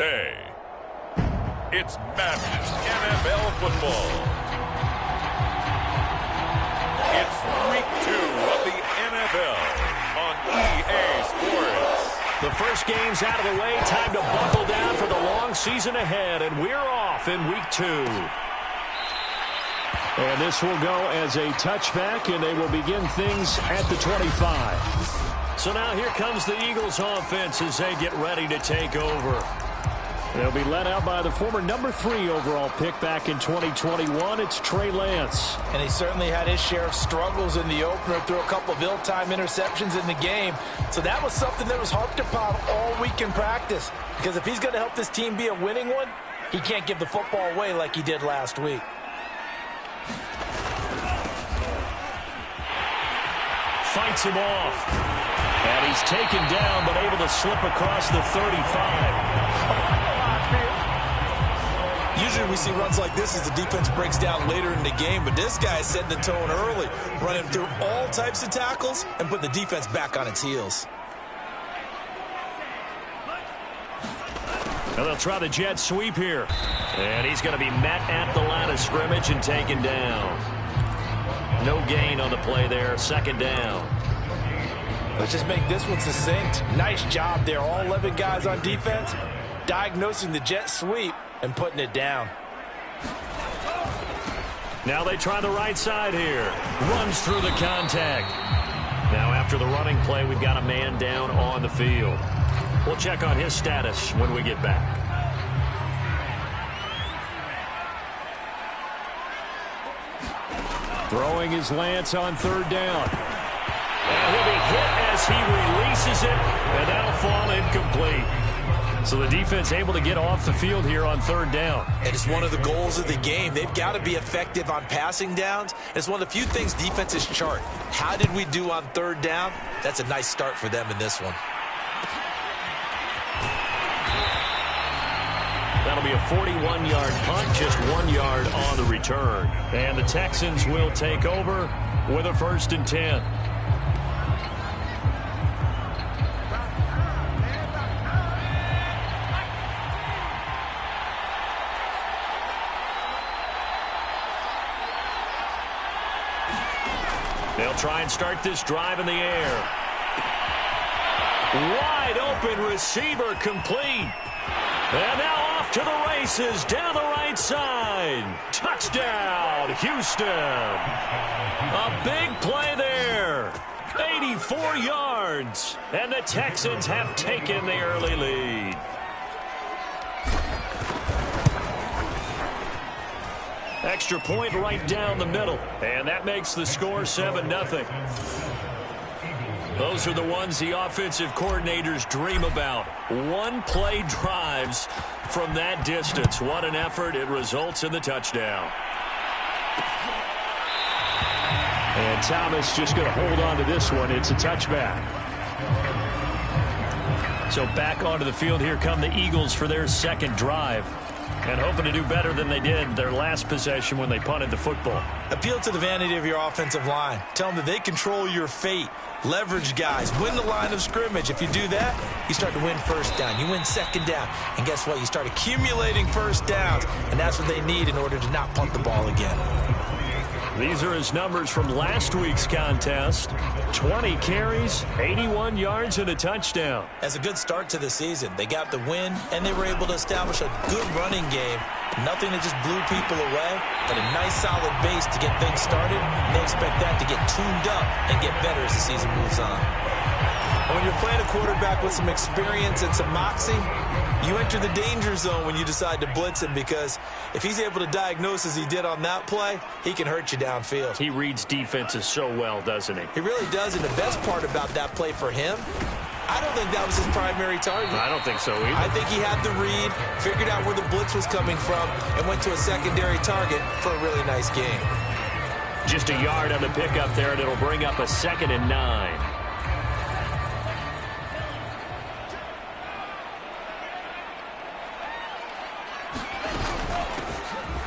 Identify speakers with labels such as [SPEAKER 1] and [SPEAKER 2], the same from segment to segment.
[SPEAKER 1] Today, it's Madden NFL football. It's week 2 of the NFL on EA Sports.
[SPEAKER 2] The first game's out of the way. Time to buckle down for the long season ahead, and we're off in week 2.
[SPEAKER 3] And this will go as a touchback, and they will begin things at the 25.
[SPEAKER 2] So now here comes the Eagles offense as they get ready to take over.
[SPEAKER 3] They'll be led out by the former number 3 overall pick back in 2021. It's Trey Lance.
[SPEAKER 4] And he certainly had his share of struggles in the opener, threw a couple of ill-timed interceptions in the game. So that was something that was harped upon all week in practice. Because if he's going to help this team be a winning one, he can't give the football away like he did last week.
[SPEAKER 2] Fights him off. And he's taken down, but able to slip across the 35.
[SPEAKER 4] Usually we see runs like this as the defense breaks down later in the game, but this guy is setting the tone early, running through all types of tackles and putting the defense back on its heels.
[SPEAKER 2] Now they'll try the jet sweep here. And he's going to be met at the line of scrimmage and taken down. No gain on the play there, second down.
[SPEAKER 4] Let's just make this one succinct. Nice job there. All 11 guys on defense diagnosing the jet sweep and putting it down.
[SPEAKER 2] Now they try the right side here. Runs through the contact. Now after the running play, we've got a man down on the field. We'll check on his status when we get back.
[SPEAKER 3] Throwing his Lance on third down.
[SPEAKER 2] And he'll be hit as he releases it, and that'll fall incomplete. So the defense able to get off the field here on third down.
[SPEAKER 4] And it's one of the goals of the game. They've got to be effective on passing downs. It's one of the few things defenses chart. How did we do on third down? That's a nice start for them in this one.
[SPEAKER 2] That'll be a 41-yard punt, just 1 yard on the return. And the Texans will take over with a 1st and 10. They'll try and start this drive in the air. Wide open receiver complete. And now off to the races down the right side. Touchdown, Houston. A big play there. 84 yards. And the Texans have taken the early lead. Extra point right down the middle. And that makes the score 7-0. Those are the ones the offensive coordinators dream about. One-play drives from that distance. What an effort. It results in the touchdown.
[SPEAKER 3] And Thomas just going to hold on to this one. It's a touchback.
[SPEAKER 2] So back onto the field, here come the Eagles for their second drive. And hoping to do better than they did their last possession when they punted the football.
[SPEAKER 4] Appeal to the vanity of your offensive line. Tell them that they control your fate. Leverage guys. Win the line of scrimmage. If you do that, you start to win first down. You win second down. And guess what? You start accumulating first downs. And that's what they need in order to not punt the ball again.
[SPEAKER 2] These are his numbers from last week's contest. 20 carries, 81 yards, and a touchdown.
[SPEAKER 4] As a good start to the season, they got the win, and they were able to establish a good running game. Nothing that just blew people away, but a nice solid base to get things started, and they expect that to get tuned up and get better as the season moves on. And when you're playing a quarterback with some experience and some moxie, you enter the danger zone when you decide to blitz him, because if he's able to diagnose as he did on that play, he can hurt you downfield.
[SPEAKER 2] He reads defenses so well, doesn't he?
[SPEAKER 4] He really does, and the best part about that play for him, I don't think that was his primary target.
[SPEAKER 2] I don't think so either.
[SPEAKER 4] I think he had the read, figured out where the blitz was coming from, and went to a secondary target for a really nice game.
[SPEAKER 2] Just a yard on the pickup there, and it'll bring up a 2nd and 9.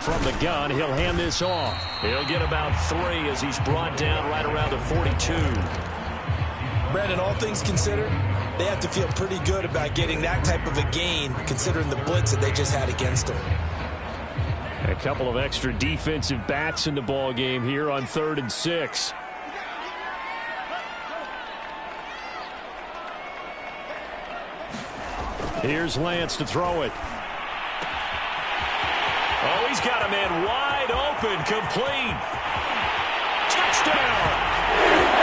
[SPEAKER 3] From the gun, he'll hand this off.
[SPEAKER 2] He'll get about 3 as he's brought down right around the 42.
[SPEAKER 4] Brandon, all things considered, they have to feel pretty good about getting that type of a gain, considering the blitz that they just had against them.
[SPEAKER 3] A couple of extra defensive backs in the ball game here on 3rd and 6. Here's Lance to throw it.
[SPEAKER 2] Oh, he's got a man wide open, complete. Touchdown!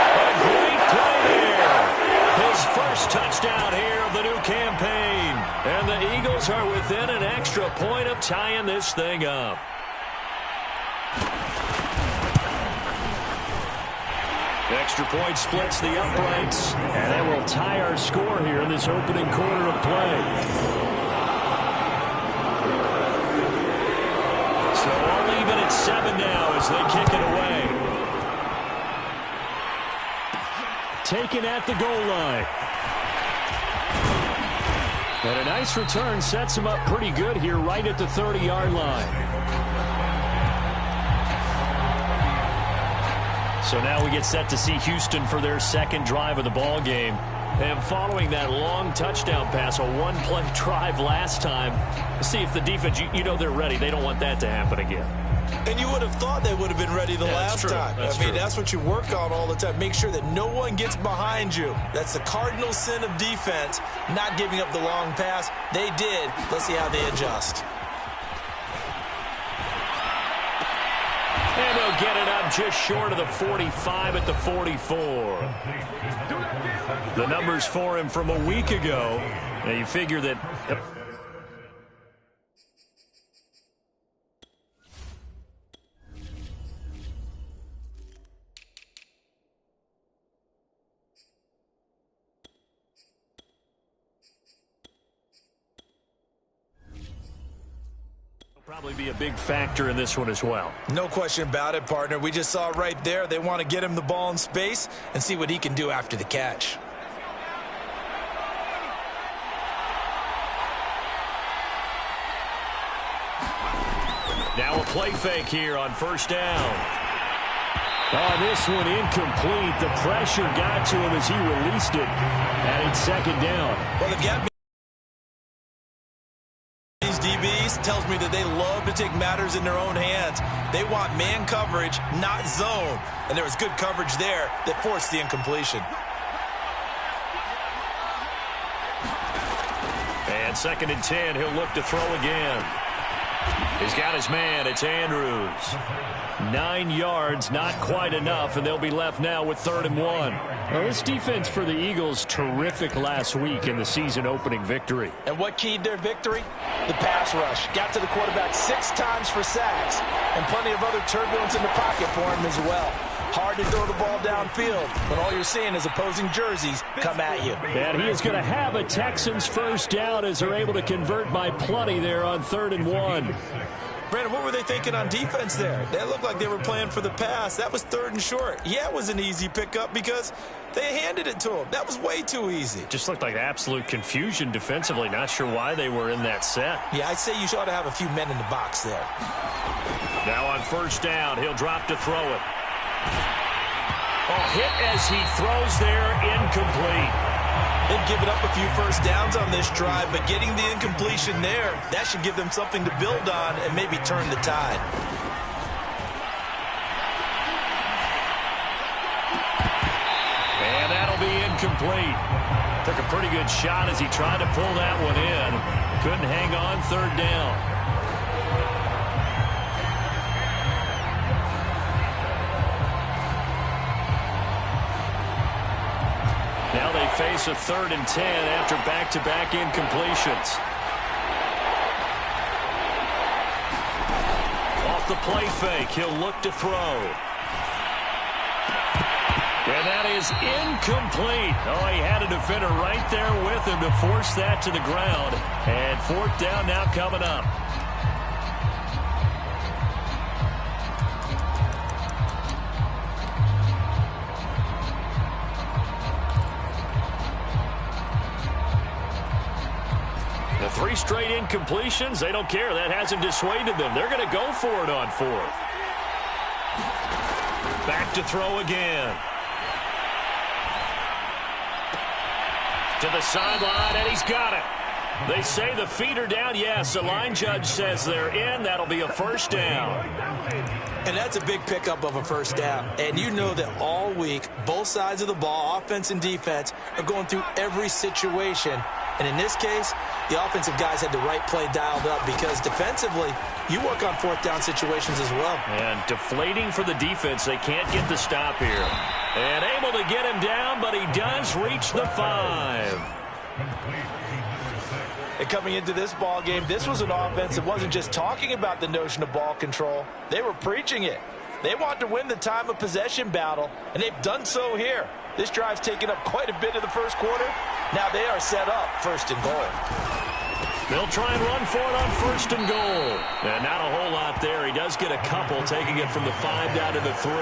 [SPEAKER 2] A great play there. His first touchdown here of the new campaign. And the Eagles are within an extra point of tying this thing up. Extra point splits the uprights.
[SPEAKER 3] And that will tie our score here in this opening quarter of play.
[SPEAKER 2] So all even at 7 now as they kick it away.
[SPEAKER 3] Taken at the goal line. And a nice return sets him up pretty good here right at the 30-yard line.
[SPEAKER 2] So now we get set to see Houston for their second drive of the ball game. And following that long touchdown pass, a one-play drive last time, see if the defense, you know they're ready. They don't want that to happen again.
[SPEAKER 4] And you would have thought they would have been ready the last time. I mean, that's what you work on all the time. Make sure that no one gets behind you. That's the cardinal sin of defense, not giving up the long pass. They did. Let's see how they adjust.
[SPEAKER 2] And they'll get it up just short of the 45 at the 44. The numbers for him from a week ago. Now you figure that... Yep. Probably be a big factor in this one as well.
[SPEAKER 4] No question about it, partner. We just saw right there. They want to get him the ball in space and see what he can do after the catch.
[SPEAKER 2] Now a play fake here on first down.
[SPEAKER 3] Oh, this one incomplete. The pressure got to him as he released it. And it's second down.
[SPEAKER 4] Well, they've got these DBs tells me that they love to take matters in their own hands. They want man coverage, not zone. And there was good coverage there that forced the incompletion.
[SPEAKER 2] And 2nd and 10, he'll look to throw again. He's got his man. It's Andrews.
[SPEAKER 3] 9 yards, not quite enough, and they'll be left now with 3rd and 1. Well, this defense for the Eagles, terrific last week in the season-opening victory.
[SPEAKER 4] And what keyed their victory? The pass rush. Got to the quarterback 6 times for sacks, and plenty of other turbulence in the pocket for him as well. Hard to throw the ball downfield when all you're seeing is opposing jerseys come at you.
[SPEAKER 3] And he is going to have a Texans first down as they're able to convert by plenty there on 3rd and 1.
[SPEAKER 4] Brandon, what were they thinking on defense there? They looked like they were playing for the pass. That was 3rd and short. Yeah, it was an easy pickup because they handed it to him. That was way too easy.
[SPEAKER 2] Just looked like absolute confusion defensively. Not sure why they were in that set.
[SPEAKER 4] Yeah, I'd say you ought to have a few men in the box there.
[SPEAKER 2] Now on first down, he'll drop to throw it. Oh, hit as he throws there, incomplete.
[SPEAKER 4] They've given up a few first downs on this drive, but getting the incompletion there, that should give them something to build on and maybe turn the tide.
[SPEAKER 2] And that'll be incomplete. Took a pretty good shot as he tried to pull that one in. Couldn't hang on 3rd down. Now they face a 3rd and 10 after back-to-back incompletions. Off the play fake, he'll look to throw. And that is incomplete. Oh, he had a defender right there with him to force that to the ground. And 4th down now coming up. The 3 straight incompletions, they don't care. That hasn't dissuaded them. They're going to go for it on 4th. Back to throw again. To the sideline, and he's got it. They say the feet are down. Yes, the line judge says they're in. That'll be a first down.
[SPEAKER 4] And that's a big pickup of a first down. And you know that all week, both sides of the ball, offense and defense, are going through every situation. And in this case, the offensive guys had the right play dialed up because defensively, you work on fourth down situations as well.
[SPEAKER 2] And deflating for the defense. They can't get the stop here. And able to get him down, but he does reach the 5.
[SPEAKER 4] And coming into this ball game, this was an offense that wasn't just talking about the notion of ball control. They were preaching it. They want to win the time of possession battle, and they've done so here. This drive's taken up quite a bit of the first quarter. Now they are set up first and goal.
[SPEAKER 2] They'll try and run for it on first and goal. And not a whole lot there. He does get a couple, taking it from the 5 down to the 3.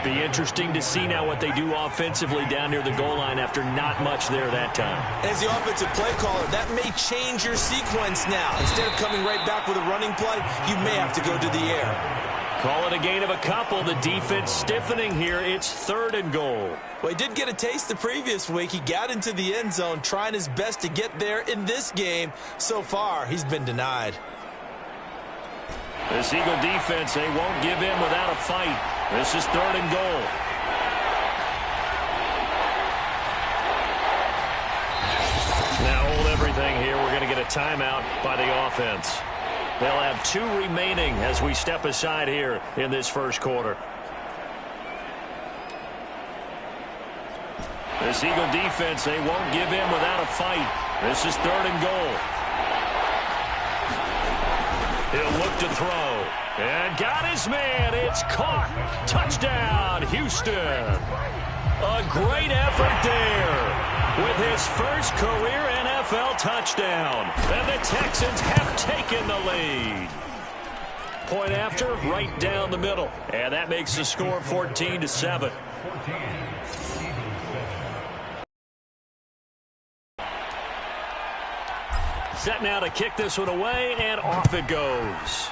[SPEAKER 2] Be interesting to see now what they do offensively down near the goal line after not much there that time.
[SPEAKER 4] As the offensive play caller, that may change your sequence now. Instead of coming right back with a running play, you may have to go to the air.
[SPEAKER 2] Call it a gain of a couple. The defense stiffening here. It's 3rd and goal.
[SPEAKER 4] Well, he did get a taste the previous week. He got into the end zone, trying his best to get there in this game. So far, he's been denied.
[SPEAKER 2] This Eagle defense, they won't give in without a fight. This is 3rd and goal. Now hold everything here. We're going to get a timeout by the offense. They'll have 2 remaining as we step aside here in this first quarter. This Eagle defense, they won't give in without a fight. This is 3rd and goal. He'll look to throw. And got his man. It's caught. Touchdown, Houston. A great effort there with his first career NFL touchdown. And the Texans have taken the lead. Point after, right down the middle. And that makes the score 14-7. Set now to kick this one away, and off it goes.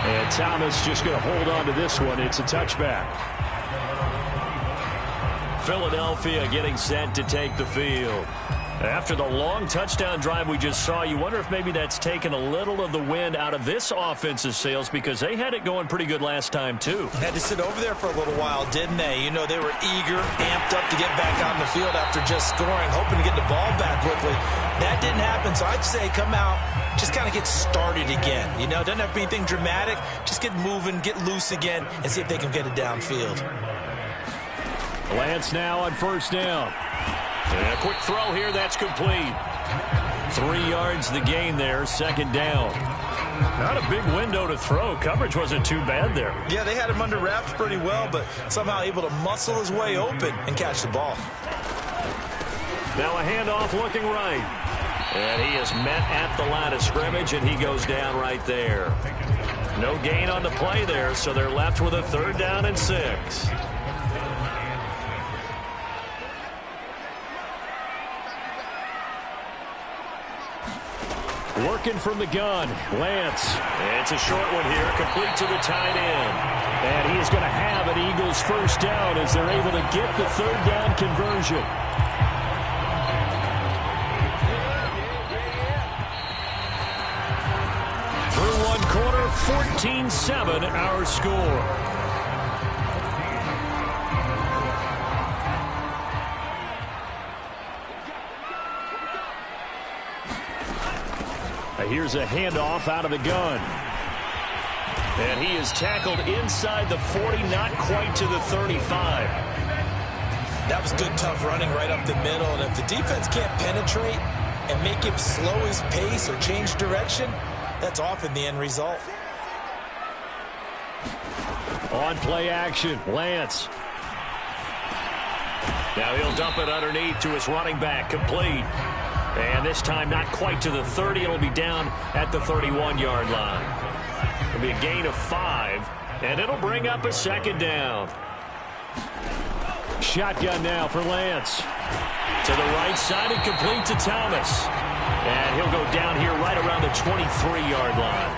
[SPEAKER 3] And Thomas just going to hold on to this one. It's a touchback.
[SPEAKER 2] Philadelphia getting set to take the field. After the long touchdown drive we just saw, you wonder if maybe that's taken a little of the wind out of this offense's sails because they had it going pretty good last time, too.
[SPEAKER 4] Had to sit over there for a little while, didn't they? You know, they were eager, amped up to get back on the field after just scoring, hoping to get the ball back quickly. That didn't happen, so I'd say come out, just kind of get started again. You know, doesn't have to be anything dramatic. Just get moving, get loose again, and see if they can get it downfield.
[SPEAKER 3] Lance now on first down.
[SPEAKER 2] And a quick throw here, that's complete. 3 yards the gain there, 2nd down. Not a big window to throw. Coverage wasn't too bad there.
[SPEAKER 4] Yeah, they had him under wraps pretty well, but somehow able to muscle his way open and catch the ball.
[SPEAKER 2] Now a handoff looking right. And he is met at the line of scrimmage, and he goes down right there. No gain on the play there, so they're left with a 3rd down and 6.
[SPEAKER 3] Working from the gun, Lance.
[SPEAKER 2] It's a short one here, complete to the tight end.
[SPEAKER 3] And he is going to have an Eagles first down as they're able to get the 3rd down conversion. Through 1 quarter, 14-7 our score. Here's a handoff out of the gun. And he is tackled inside the 40, not quite to the 35.
[SPEAKER 4] That was good, tough running right up the middle. And if the defense can't penetrate and make him slow his pace or change direction, that's often the end result.
[SPEAKER 3] On play action, Lance.
[SPEAKER 2] Now he'll dump it underneath to his running back, complete. And this time not quite to the 30. It'll be down at the 31-yard line. It'll be a gain of 5, and it'll bring up a 2nd down.
[SPEAKER 3] Shotgun now for Lance.
[SPEAKER 2] To the right side and complete to Thomas. And he'll go down here right around the 23-yard line.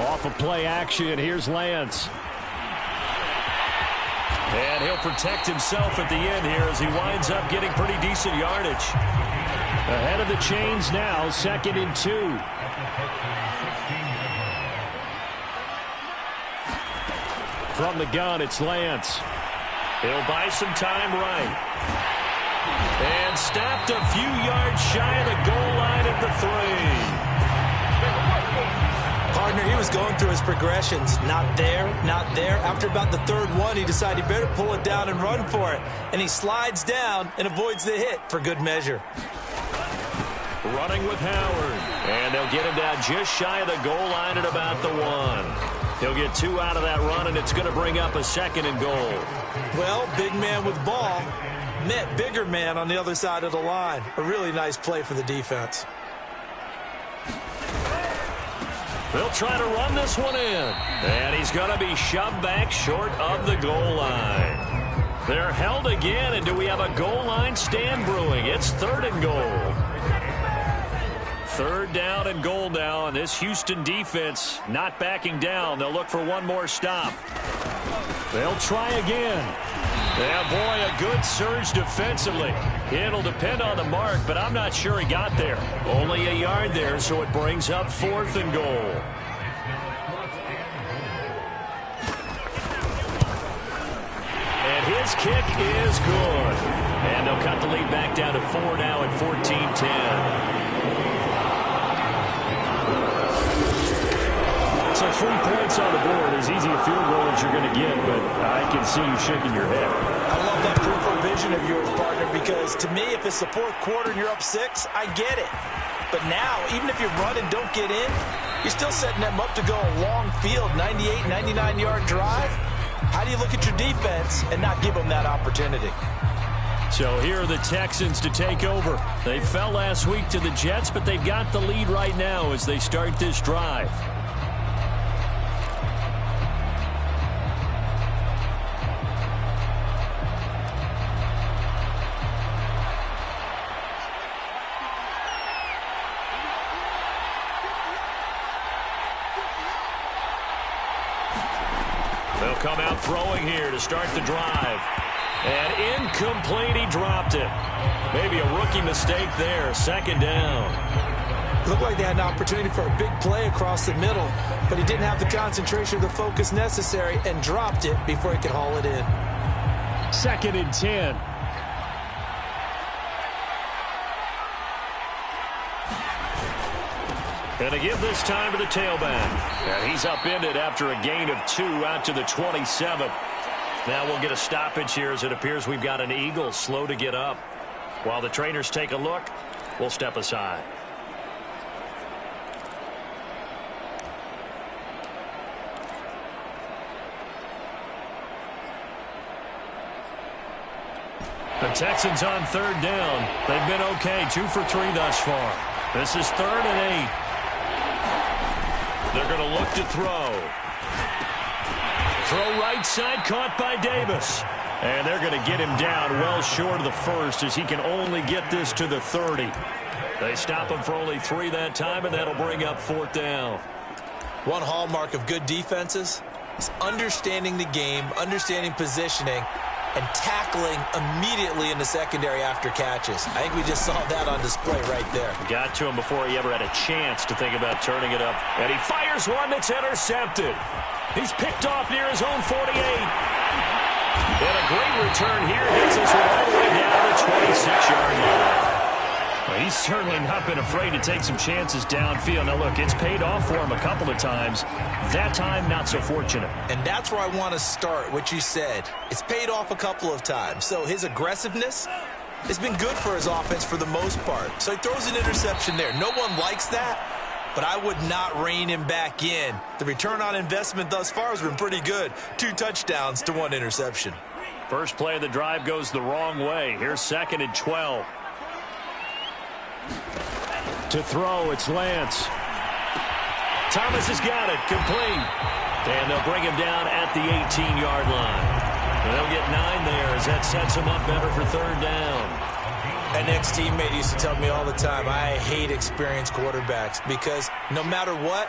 [SPEAKER 3] Off of play action, here's Lance. And he'll protect himself at the end here as he winds up getting pretty decent yardage. Ahead of the chains now, 2nd and 2. From the gun, it's Lance. He'll buy some time right. And stopped a few yards shy of the goal line at the 3.
[SPEAKER 4] Partner, he was going through his progressions. Not there, not there. After about the 3rd one, he decided he better pull it down and run for it. And he slides down and avoids the hit for good measure.
[SPEAKER 3] Running with Howard. And they'll get him down just shy of the goal line at about the 1. He'll get 2 out of that run, and it's going to bring up a 2nd and goal.
[SPEAKER 4] Well, big man with ball met bigger man on the other side of the line. A really nice play for the defense.
[SPEAKER 3] They'll try to run this one in. And he's going to be shoved back short of the goal line. They're held again, and do we have a goal line stand brewing? It's 3rd and goal. 3rd down and goal now, and this Houston defense not backing down. They'll look for one more stop. They'll try again. Yeah, boy, a good surge defensively. It'll depend on the mark, but I'm not sure he got there. Only a yard there, so it brings up 4th and goal. And his kick is good. And they'll cut the lead back down to 4 now at 14-10. So 3 points on the board, as easy a field goal as you're going to get, but I can see you shaking your head.
[SPEAKER 4] I love that peripheral vision of yours, partner, because to me, if it's the 4th quarter and you're up 6, I get it. But now, even if you run and don't get in, you're still setting them up to go a long field, 98, 99-yard drive. How do you look at your defense and not give them that opportunity?
[SPEAKER 3] So here are the Texans to take over. They fell last week to the Jets, but they've got the lead right now as they start this drive. They'll come out throwing here to start the drive. And incomplete, he dropped it. Maybe a rookie mistake there, 2nd down.
[SPEAKER 4] Looked like they had an opportunity for a big play across the middle, but he didn't have the concentration or the focus necessary and dropped it before he could haul it in.
[SPEAKER 3] 2nd and 10. And they give this time to the tailback. And he's upended after a gain of 2 out to the 27. Now we'll get a stoppage here as it appears we've got an Eagle slow to get up. While the trainers take a look, we'll step aside. The Texans on 3rd down. They've been okay, 2 for 3 thus far. This is 3rd and 8. They're going to look to throw. Throw right side, caught by Davis. And they're going to get him down well short of the 1st as he can only get this to the 30. They stop him for only 3 that time, and that'll bring up 4th down.
[SPEAKER 4] One hallmark of good defenses is understanding the game, understanding positioning, and tackling immediately in the secondary after catches. I think we just saw that on display right there.
[SPEAKER 3] Got to him before he ever had a chance to think about turning it up. And he fires one that's intercepted. He's picked off near his own 48. And a great return here gets us all the way down to the 26-yard line. Well, he's certainly not been afraid to take some chances downfield. Now, look, it's paid off for him a couple of times. That time, not so fortunate.
[SPEAKER 4] And that's where I want to start, what you said. It's paid off a couple of times. So his aggressiveness has been good for his offense for the most part. So he throws an interception there. No one likes that, but I would not rein him back in. The return on investment thus far has been pretty good. 2 touchdowns to 1 interception.
[SPEAKER 3] First play of the drive goes the wrong way. Here's 2nd and 12. To throw, it's Lance. Thomas has got it, complete. And they'll bring him down at the 18-yard line. And they'll get 9 there as that sets him up better for 3rd down.
[SPEAKER 4] An ex-teammate used to tell me all the time, I hate experienced quarterbacks because no matter what,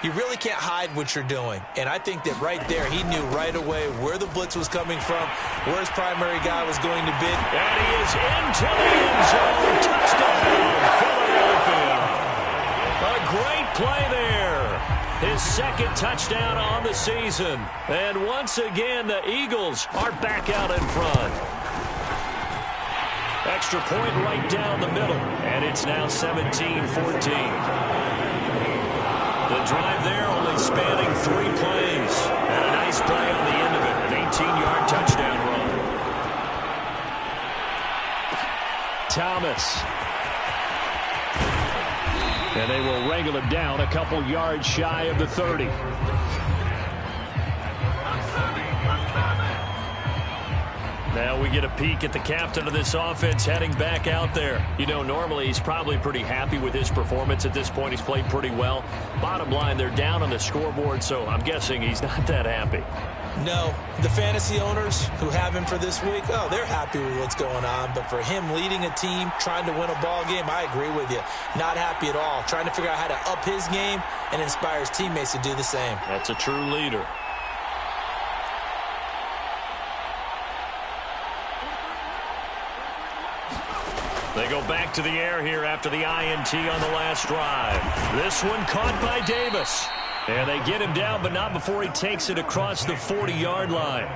[SPEAKER 4] you really can't hide what you're doing. And I think that right there, he knew right away where the blitz was coming from, where his primary guy was going to be.
[SPEAKER 2] And he is into the end zone. Touchdown, Philadelphia. A great play there. His second touchdown on the season. And once again, the Eagles are back out in front. Extra point right down the middle. And it's now 17-14. The drive there only spanning 3 plays. And a nice play on the end of it. An 18-yard touchdown run. Thomas. And they will wrangle him down a couple yards shy of the 30. Now we get a peek at the captain of this offense heading back out there. You know, normally he's probably pretty happy with his performance at this point. He's played pretty well. Bottom line, they're down on the scoreboard, so I'm guessing he's not that happy.
[SPEAKER 4] No, the fantasy owners who have him for this week, oh, they're happy with what's going on. But for him leading a team, trying to win a ball game, I agree with you. Not happy at all. Trying to figure out how to up his game and inspire his teammates to do the same.
[SPEAKER 2] That's a true leader. They go back to the air here after the INT on the last drive. This one caught by Davis. And they get him down, but not before he takes it across the 40-yard line.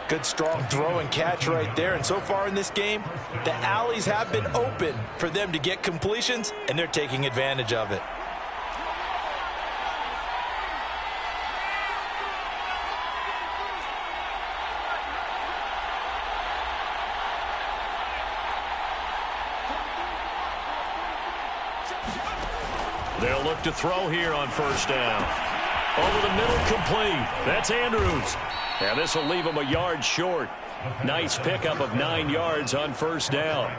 [SPEAKER 4] Good, strong throw and catch right there. And so far in this game, the alleys have been open for them to get completions, and they're taking advantage of it.
[SPEAKER 2] They'll look to throw here on first down. Over the middle, complete. That's Andrews. And this will leave him a yard short. Nice pickup of 9 yards on first down.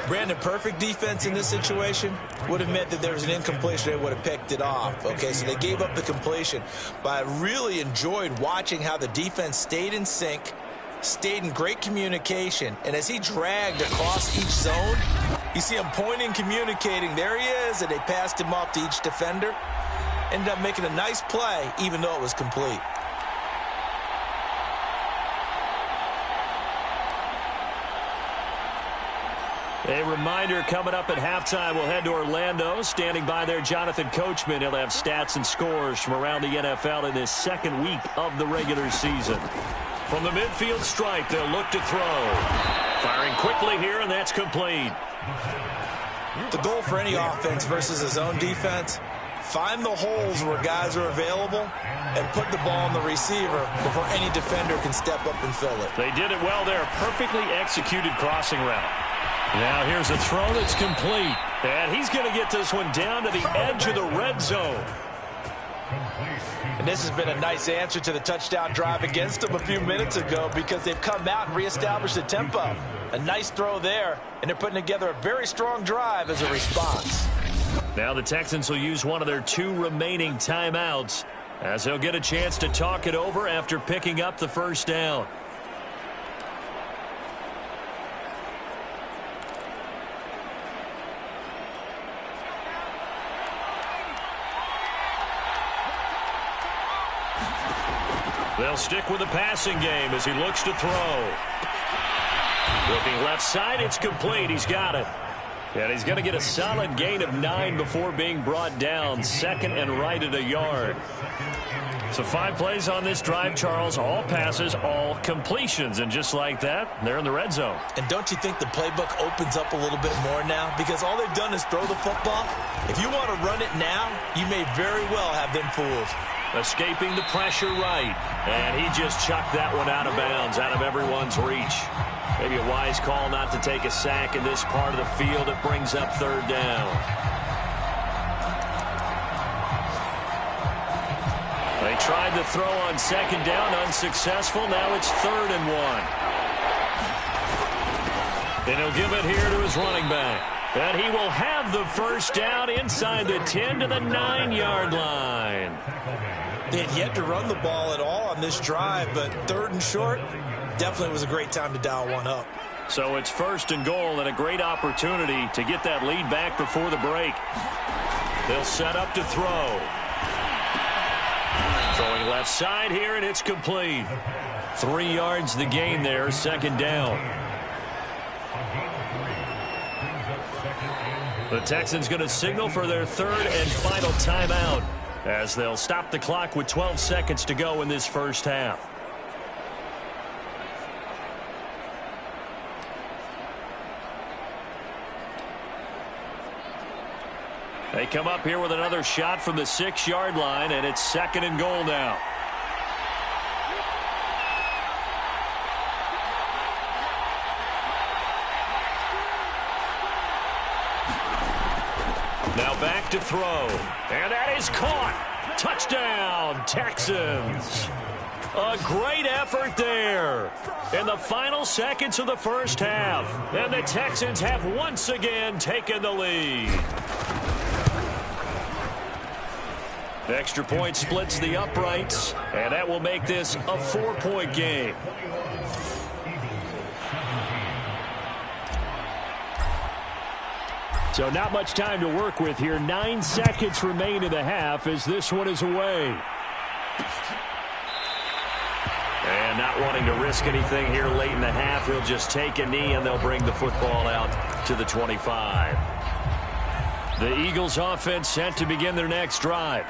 [SPEAKER 4] Brandon, perfect defense in this situation would have meant that there was an incompletion. They would have picked it off. Okay, so they gave up the completion. But I really enjoyed watching how the defense stayed in sync, stayed in great communication. And as he dragged across each zone, you see him pointing, communicating. There he is, and they passed him off to each defender. Ended up making a nice play, even though it was complete.
[SPEAKER 2] A reminder coming up at halftime, we'll head to Orlando. Standing by there, Jonathan Coachman. He'll have stats and scores from around the NFL in this second week of the regular season. From the midfield stripe, they'll look to throw. Firing quickly here, and that's complete.
[SPEAKER 4] The goal for any offense versus a zone defense, find the holes where guys are available and put the ball on the receiver before any defender can step up and fill it.
[SPEAKER 2] They did it well there. Perfectly executed crossing route. Now here's a throw that's complete. And he's going to get this one down to the edge of the red zone.
[SPEAKER 4] And this has been a nice answer to the touchdown drive against them a few minutes ago because they've come out and reestablished the tempo. A nice throw there, and they're putting together a very strong drive as a response.
[SPEAKER 2] Now the Texans will use one of their 2 remaining timeouts as they'll get a chance to talk it over after picking up the first down. They'll stick with the passing game as he looks to throw. Looking left side, it's complete. He's got it. And he's going to get a solid gain of 9 before being brought down. Second and right at a yard. So 5 plays on this drive, Charles. All passes, all completions. And just like that, they're in the red zone.
[SPEAKER 4] And don't you think the playbook opens up a little bit more now? Because all they've done is throw the football. If you want to run it now, you may very well have them fooled.
[SPEAKER 2] Escaping the pressure right. And he just chucked that one out of bounds, out of everyone's reach. Maybe a wise call not to take a sack in this part of the field. It brings up third down. They tried to throw on second down, unsuccessful. Now it's 3rd and 1. And he'll give it here to his running back. And he will have the first down inside the 10 to the 9-yard line.
[SPEAKER 4] They had yet to run the ball at all on this drive, but 3rd and short definitely was a great time to dial one up.
[SPEAKER 2] So it's 1st and goal and a great opportunity to get that lead back before the break. They'll set up to throw. Throwing left side here, and it's complete. 3 yards the gain there, second down. The Texans going to signal for their third and final timeout as they'll stop the clock with 12 seconds to go in this first half. They come up here with another shot from the 6-yard line, and it's second and goal now. Now back to throw. And that is caught. Touchdown, Texans. A great effort there in the final seconds of the first half. And the Texans have once again taken the lead. The extra point splits the uprights, and that will make this a 4-point game. So not much time to work with here. 9 seconds remain in the half as this one is away. And not wanting to risk anything here late in the half, he'll just take a knee and they'll bring the football out to the 25. The Eagles offense set to begin their next drive.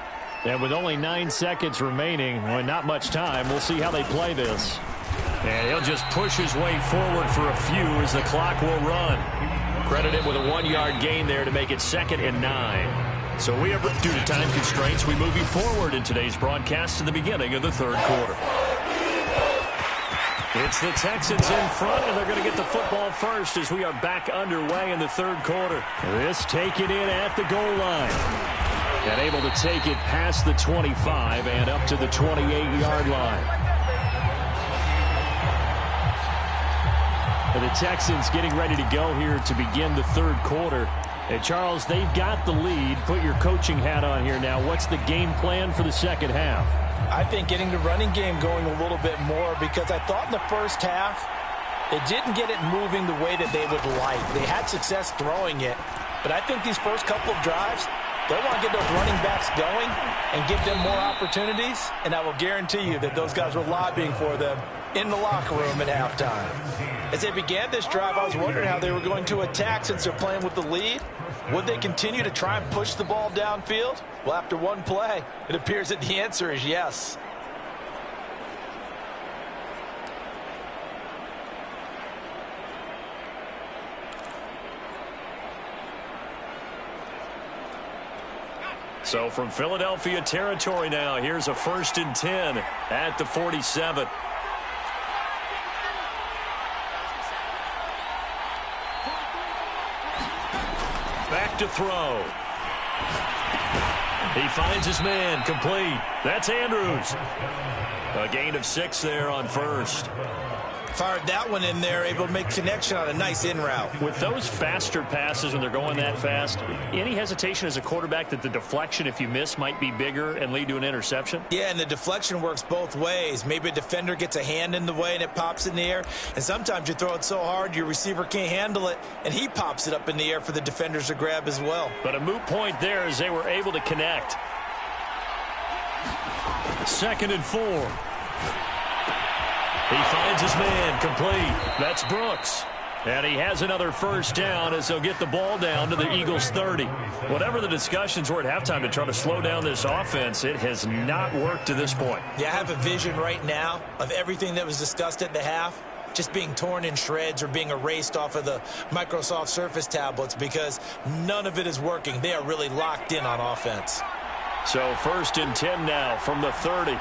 [SPEAKER 2] And with only 9 seconds remaining, well, not much time, we'll see how they play this. And he'll just push his way forward for a few as the clock will run. Credit him with a 1-yard gain there to make it 2nd and 9. So we have, due to time constraints, we move you forward in today's broadcast to the beginning of the third quarter. It's the Texans in front, and they're going to get the football first as we are back underway in the third quarter. This taken in at the goal line. And able to take it past the 25 and up to the 28-yard line. And the Texans getting ready to go here to begin the third quarter. And Charles, they've got the lead. Put your coaching hat on here now. What's the game plan for the second half?
[SPEAKER 4] I think getting the running game going a little bit more, because I thought in the first half it didn't get it moving the way that they would like. They had success throwing it, but I think these first couple of drives, they want to get those running backs going and give them more opportunities, and I will guarantee you that those guys were lobbying for them in the locker room at halftime. As they began this drive, I was wondering how they were going to attack since they're playing with the lead. Would they continue to try and push the ball downfield? Well, after one play, it appears that the answer is yes.
[SPEAKER 2] So from Philadelphia territory now, here's a 1st and 10 at the 47. Back to throw. He finds his man, complete. That's Andrews. A gain of 6 there on first.
[SPEAKER 4] Fired that one in there, able to make connection on a nice in route.
[SPEAKER 2] With those faster passes when they're going that fast, any hesitation as a quarterback that the deflection, if you miss, might be bigger and lead to an interception?
[SPEAKER 4] Yeah, and the deflection works both ways. Maybe a defender gets a hand in the way and it pops in the air, and sometimes you throw it so hard your receiver can't handle it, and he pops it up in the air for the defenders to grab as well.
[SPEAKER 2] But a moot point there as they were able to connect. 2nd and 4. He finds his man, complete. That's Brooks. And he has another first down as they'll get the ball down to the Eagles' 30. Whatever the discussions were at halftime to try to slow down this offense, it has not worked to this point.
[SPEAKER 4] Yeah, I have a vision right now of everything that was discussed at the half just being torn in shreds or being erased off of the Microsoft Surface tablets, because none of it is working. They are really locked in on offense.
[SPEAKER 2] So 1st and 10 now from the 30.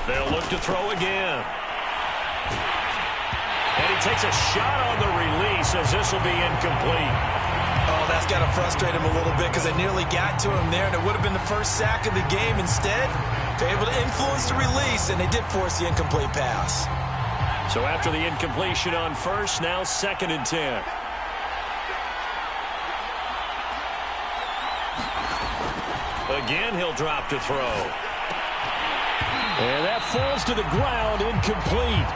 [SPEAKER 2] They'll look to throw again. And he takes a shot on the release as this will be incomplete.
[SPEAKER 4] Oh, that's got to frustrate him a little bit, because I nearly got to him there, and it would have been the first sack of the game. Instead, they're able to influence the release, and they did force the incomplete pass.
[SPEAKER 2] So after the incompletion on first, now 2nd and 10. Again, he'll drop to throw. And that falls to the ground, incomplete.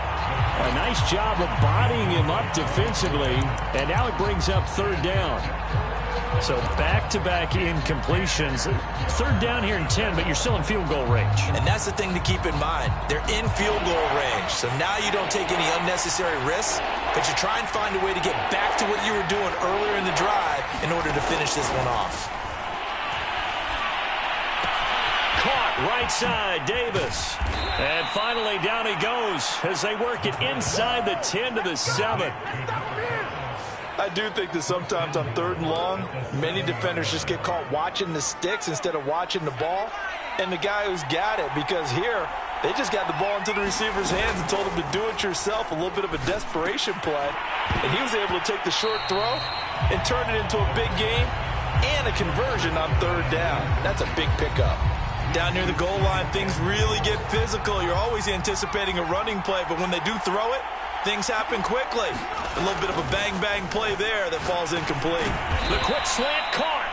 [SPEAKER 2] A nice job of bodying him up defensively, and now it brings up 3rd down. So back-to-back incompletions. Third down here and 10, but you're still in field goal range.
[SPEAKER 4] And that's the thing to keep in mind. They're in field goal range. So now you don't take any unnecessary risks, but you try and find a way to get back to what you were doing earlier in the drive in order to finish this one off.
[SPEAKER 2] Caught right side, Davis. And finally down he goes as they work it inside the 10 to the 7.
[SPEAKER 5] I do think that sometimes on 3rd and long, many defenders just get caught watching the sticks instead of watching the ball. And the guy who's got it, because here, they just got the ball into the receiver's hands and told him to do it yourself, a little bit of a desperation play. And he was able to take the short throw and turn it into a big game and a conversion on 3rd down. That's a big pickup. Down near the goal line, things really get physical. You're always anticipating a running play, but when they do throw it, things happen quickly. A little bit of a bang-bang play there that falls incomplete.
[SPEAKER 2] The quick slant caught.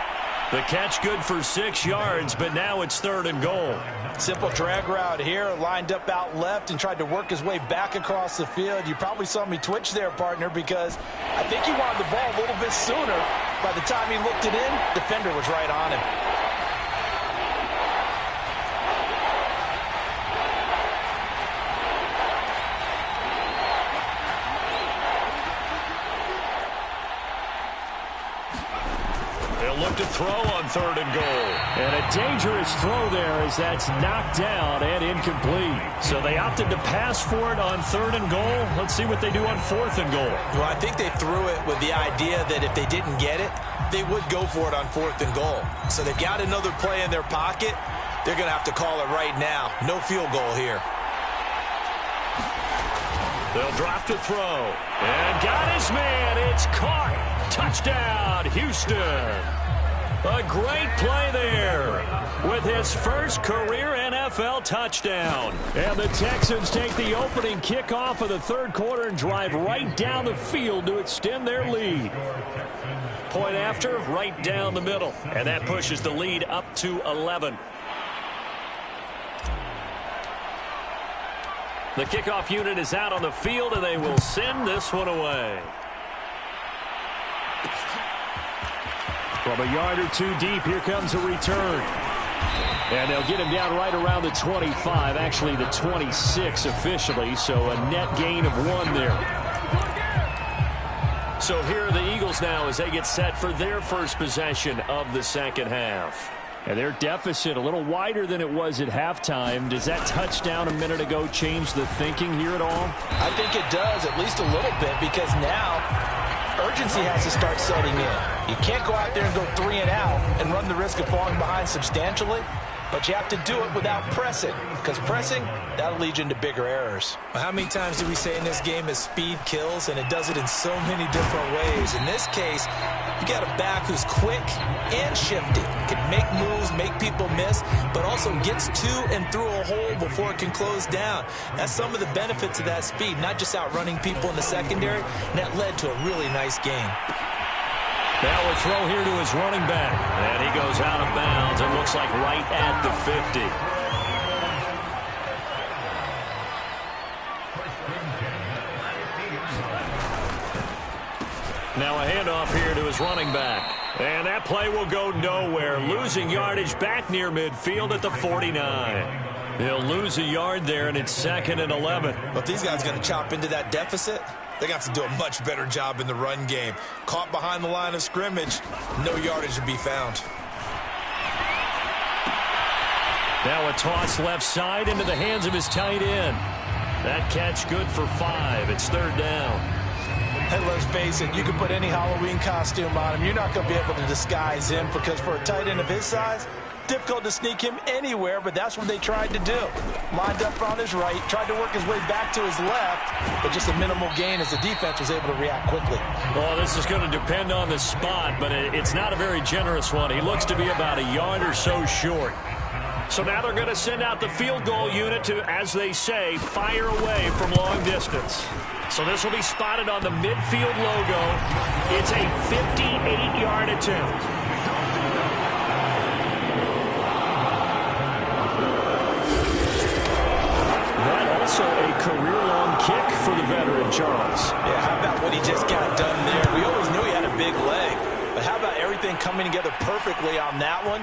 [SPEAKER 2] The catch good for 6 yards, but now it's 3rd and goal.
[SPEAKER 5] Simple drag route here, lined up out left and tried to work his way back across the field. You probably saw me twitch there, partner, because I think he wanted the ball a little bit sooner. By the time he looked it in, defender was right on him.
[SPEAKER 2] Look to throw on 3rd and goal. And a dangerous throw there as that's knocked down and incomplete. So they opted to pass for it on 3rd and goal. Let's see what they do on 4th and goal.
[SPEAKER 4] Well, I think they threw it with the idea that if they didn't get it, they would go for it on 4th and goal. So they've got another play in their pocket. They're going to have to call it right now. No field goal here.
[SPEAKER 2] They'll drop to throw. And got his man. It's caught. Touchdown, Houston. A great play there with his first career NFL touchdown. And the Texans take the opening kickoff of the 3rd quarter and drive right down the field to extend their lead. Point after, right down the middle. And that pushes the lead up to 11. The kickoff unit is out on the field, and they will send this one away. From a yard or 2 deep, here comes a return. And they'll get him down right around the 25, actually the 26 officially, so a net gain of 1 there. So here are the Eagles now as they get set for their first possession of the 2nd half. And their deficit a little wider than it was at halftime. Does that touchdown a minute ago change the thinking here at all?
[SPEAKER 5] I think it does, at least a little bit, because now urgency has to start setting in. You can't go out there and go 3 and out and run the risk of falling behind substantially, but you have to do it without pressing, because pressing, that'll lead you into bigger errors.
[SPEAKER 4] How many times do we say in this game that speed kills, and it does it in so many different ways? In this case, you got a back who's quick and shifty, can make moves, make people miss, but also gets to and through a hole before it can close down. That's some of the benefits of that speed, not just outrunning people in the secondary, and that led to a really nice game.
[SPEAKER 2] Now a throw here to his running back. And he goes out of bounds. It looks like right at the 50. Now a handoff here to his running back. And that play will go nowhere. Losing yardage back near midfield at the 49. They'll lose a yard there, and it's 2nd and 11.
[SPEAKER 4] But these guys are going to chop into that deficit. They're going to have to do a much better job in the run game. Caught behind the line of scrimmage, no yardage to be found.
[SPEAKER 2] Now a toss left side into the hands of his tight end. That catch good for 5. It's 3rd down.
[SPEAKER 5] And let's face it, you can put any Halloween costume on him. You're not going to be able to disguise him, because for a tight end of his size, difficult to sneak him anywhere, but that's what they tried to do. Lined up on his right, tried to work his way back to his left, but just a minimal gain as the defense was able to react quickly.
[SPEAKER 2] Well, this is going to depend on the spot, but it's not a very generous one. He looks to be about a yard or so short. So now they're going to send out the field goal unit to, as they say, fire away from long distance. So this will be spotted on the midfield logo. It's a 58-yard attempt. Also a career-long kick for the veteran, Charles.
[SPEAKER 5] Yeah, how about what he just got done there? We always knew he had a big leg, but But how about everything coming together perfectly on that one?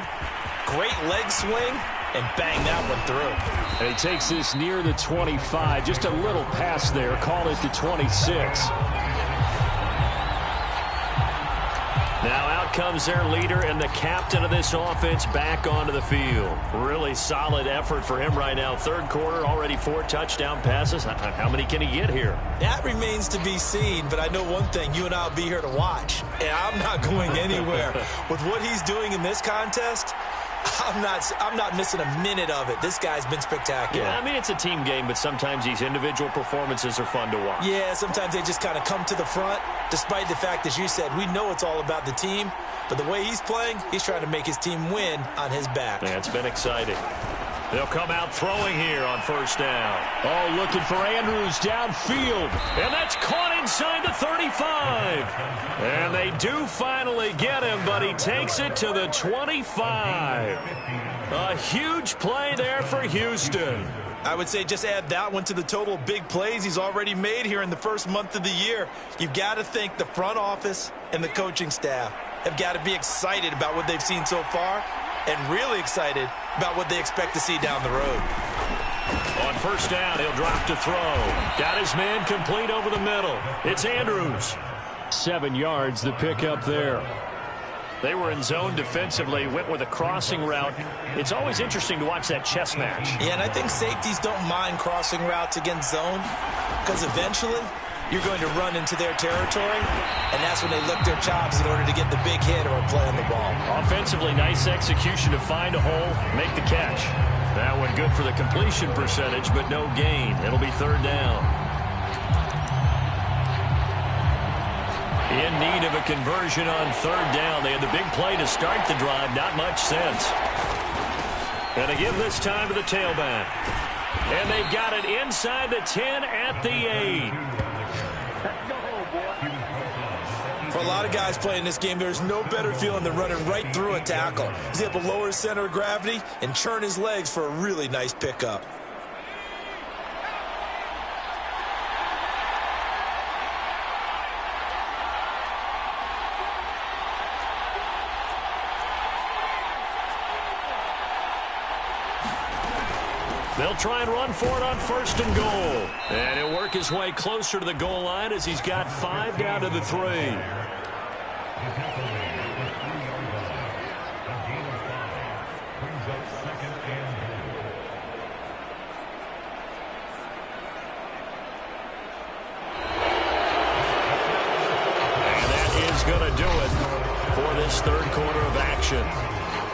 [SPEAKER 5] Great leg swing, and bang that one through.
[SPEAKER 3] And he takes this near the 25. Just a little pass there. Call it the 26. Now out comes their leader and the captain of this offense back onto the field. Really solid effort for him right now. Third quarter, already 4 touchdown passes. How many can he get here?
[SPEAKER 5] That remains to be seen, but I know one thing. You and I will be here to watch, and I'm not going anywhere. With what he's doing in this contest, I'm not missing a minute of it. This guy's been spectacular.
[SPEAKER 3] Yeah, I mean, it's a team game, but sometimes these individual performances are fun to watch.
[SPEAKER 5] Yeah, sometimes they just kind of come to the front, despite the fact, as you said, we know it's all about the team. But the way he's playing, he's trying to make his team win on his back.
[SPEAKER 3] Yeah, it's been exciting. They'll come out throwing here on first down. Oh, looking for Andrews downfield. And that's caught inside the 35. And they do finally get him, but he takes it to the 25. A huge play there for Houston.
[SPEAKER 5] I would say just add that one to the total of big plays he's already made here in the first month of the year. You've got to think the front office and the coaching staff have got to be excited about what they've seen so far and really excited about what they expect to see down the road.
[SPEAKER 3] On first down, he'll drop to throw. Got his man complete over the middle. It's Andrews. 7 yards, the pickup there. They were in zone defensively, went with a crossing route. It's always interesting to watch that chess match.
[SPEAKER 5] Yeah, and I think safeties don't mind crossing routes against zone because eventually you're going to run into their territory, and that's when they lick their chops in order to get the big hit or a play on the ball.
[SPEAKER 3] Offensively, nice execution to find a hole, make the catch. That one good for the completion percentage, but no gain. It'll be third down. In need of a conversion on third down. They had the big play to start the drive. Not much sense. And they give this time to the tailback. And they've got it inside the 10 at the 8.
[SPEAKER 5] For a lot of guys playing this game, there's no better feeling than running right through a tackle. He's able to lower his center of gravity and churn his legs for a really nice pickup.
[SPEAKER 3] They'll try and run for it on first and goal. And he'll work his way closer to the goal line as he's got 5 down to the 3. And that is going to do it for this third quarter of action.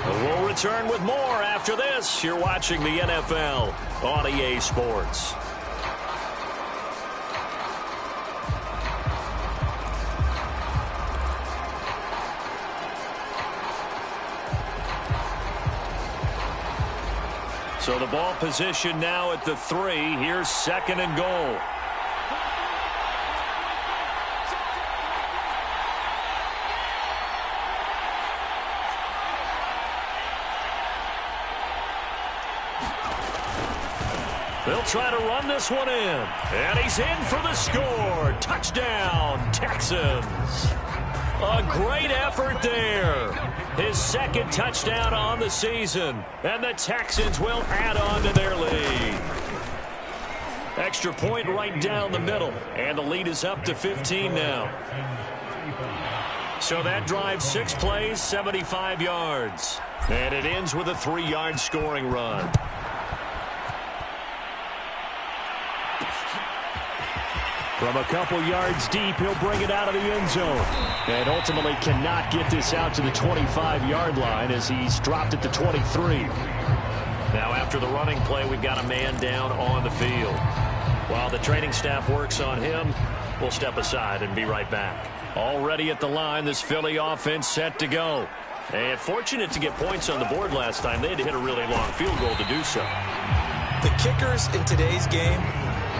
[SPEAKER 3] We'll return with more after this. You're watching the NFL on EA Sports. So the ball position now at the 3. Here's second and goal. They'll try to run this one in. And he's in for the score. Touchdown, Texans. A great effort there. His second touchdown on the season. And the Texans will add on to their lead. Extra point right down the middle. And the lead is up to 15 now. So that drives 6 plays, 75 yards. And it ends with a 3-yard scoring run. From a couple yards deep, he'll bring it out of the end zone. And ultimately cannot get this out to the 25-yard line as he's dropped it to 23. Now after the running play, we've got a man down on the field. While the training staff works on him, we'll step aside and be right back. Already at the line, this Philly offense set to go. And fortunate to get points on the board last time. They had to hit a really long field goal to do so.
[SPEAKER 5] The kickers in today's game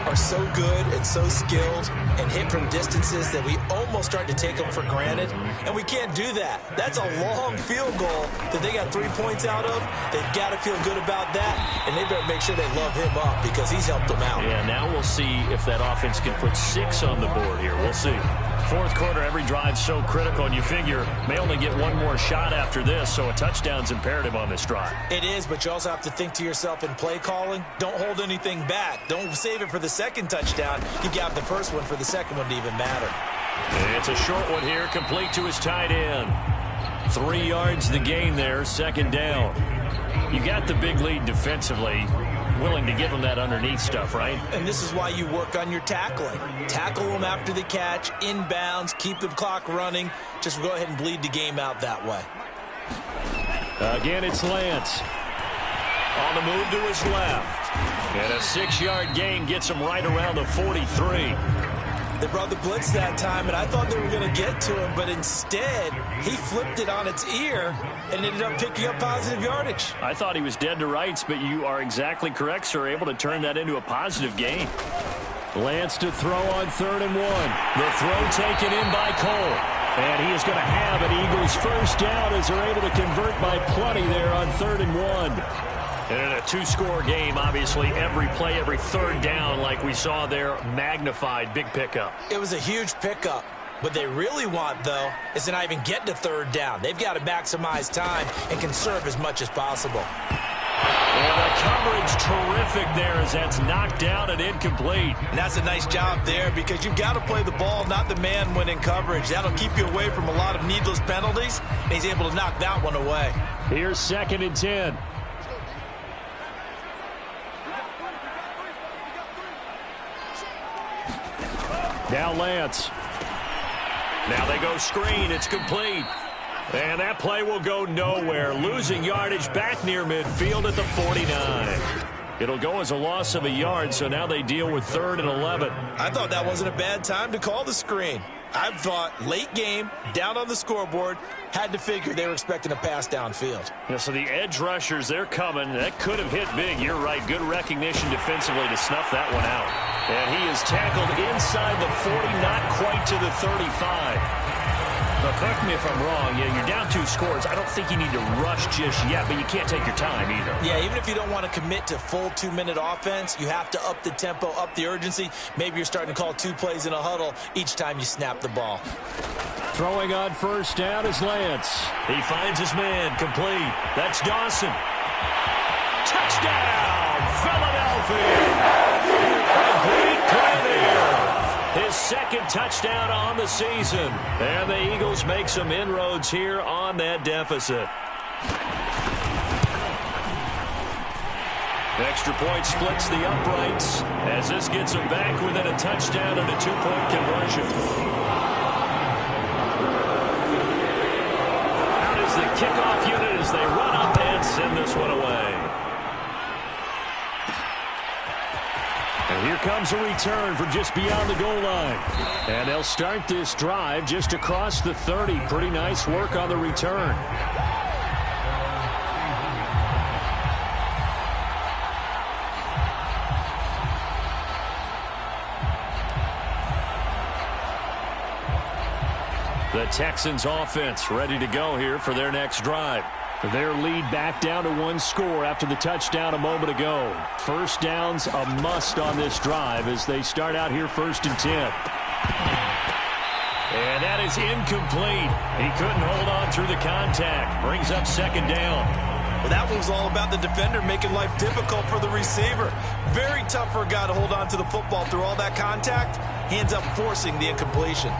[SPEAKER 5] are so good and so skilled and hit from distances that we almost
[SPEAKER 4] almost starting to take them for granted, and we can't do that. That's a long field goal that they got 3 points out of. They've got to feel good about that, and they better make sure they love him up because he's helped them out.
[SPEAKER 3] Yeah, now we'll see if that offense can put 6 on the board here. We'll see. Fourth quarter, every drive's so critical, and you figure may only get one more shot after this, so a touchdown's imperative on this drive.
[SPEAKER 4] It is, but you also have to think to yourself in play calling, don't hold anything back. Don't save it for the second touchdown. You got the first one for the second one to even matter.
[SPEAKER 3] It's a short one here, complete to his tight end. 3 yards the gain there, second down. You got the big lead defensively. Willing to give them that underneath stuff, right?
[SPEAKER 4] And this is why you work on your tackling. Tackle them after the catch, inbounds, keep the clock running. Just go ahead and bleed the game out that way.
[SPEAKER 3] Again, it's Lance. On the move to his left. And a 6-yard gain gets him right around the 43.
[SPEAKER 4] They brought the blitz that time, and I thought they were going to get to him, but instead, he flipped it on its ear and ended up picking up positive yardage.
[SPEAKER 3] I thought he was dead to rights, but you are exactly correct, sir. Able to turn that into a positive gain. Lance to throw on 3rd and 1. The throw taken in by Cole. And he is going to have an Eagles first down as they're able to convert by plenty there on 3rd and 1. And in a 2-score game, obviously, every play, every third down, like we saw there, magnified, big pickup.
[SPEAKER 4] It was a huge pickup. What they really want, though, is to not even get to 3rd down. They've got to maximize time and conserve as much as possible.
[SPEAKER 3] And the coverage terrific there as that's knocked down and incomplete.
[SPEAKER 4] And that's a nice job there because you've got to play the ball, not the man when in coverage. That'll keep you away from a lot of needless penalties, and he's able to knock that one away.
[SPEAKER 3] Here's 2nd and 10. Now Lance. Now they go screen. It's complete. And that play will go nowhere. Losing yardage back near midfield at the 49. It'll go as a loss of a yard, so now they deal with 3rd and 11.
[SPEAKER 4] I thought that wasn't a bad time to call the screen. I thought late game, down on the scoreboard, had to figure they were expecting a pass downfield.
[SPEAKER 3] Yeah, so the edge rushers, they're coming. That could have hit big. You're right. Good recognition defensively to snuff that one out. And he is tackled inside the 40, not quite to the 35. Now, correct me if I'm wrong. Yeah, you're down 2 scores. I don't think you need to rush just yet, but you can't take your time either.
[SPEAKER 4] Yeah, even if you don't want to commit to full 2-minute offense, you have to up the tempo, up the urgency. Maybe you're starting to call 2 plays in a huddle each time you snap the ball.
[SPEAKER 3] Throwing on first down is Lance. He finds his man, complete. That's Dawson. Touchdown, Philadelphia! A great play there. His 2nd touchdown on the season. And the Eagles make some inroads here on that deficit. Extra point splits the uprights as this gets them back within a touchdown and a 2-point conversion. Out is the kickoff unit as they run up and send this one away. And here comes a return from just beyond the goal line. And they'll start this drive just across the 30. Pretty nice work on the return. The Texans offense ready to go here for their next drive. Their lead back down to 1 score after the touchdown a moment ago. First down's a must on this drive as they start out here 1st and 10. And that is incomplete. He couldn't hold on through the contact. Brings up 2nd down.
[SPEAKER 4] Well, that one was all about the defender making life difficult for the receiver. Very tough for a guy to hold on to the football through all that contact. He ends up forcing the incompletion.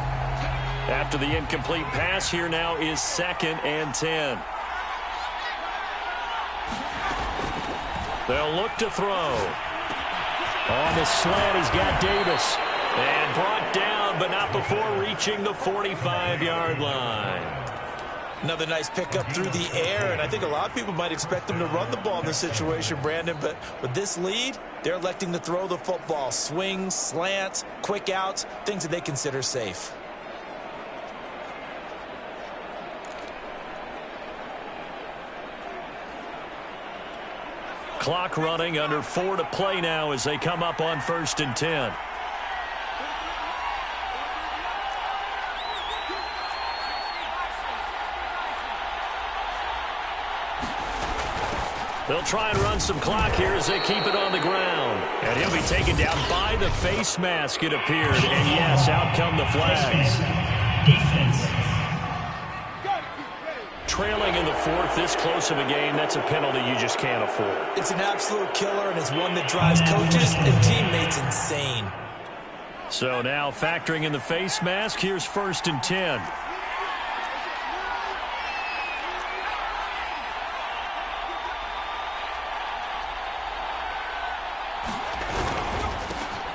[SPEAKER 3] After the incomplete pass, here now is 2nd and 10. They'll look to throw. On the slant, he's got Davis. And brought down, but not before reaching the 45-yard line.
[SPEAKER 4] Another nice pickup through the air, and I think a lot of people might expect them to run the ball in this situation, Brandon, but with this lead, they're electing to throw the football. Swings, slants, quick outs, things that they consider safe.
[SPEAKER 3] Clock running, under 4 to play now as they come up on 1st and 10.
[SPEAKER 2] They'll try and run some clock here as they keep it on the ground. And he'll be taken down by the face mask, it appeared. And, yes, out come the flags.
[SPEAKER 6] Defense.
[SPEAKER 2] Trailing in the fourth, this close of a game, that's a penalty you just can't afford.
[SPEAKER 4] It's an absolute killer, and it's one that drives coaches and teammates insane.
[SPEAKER 2] So now factoring in the face mask, here's 1st and 10.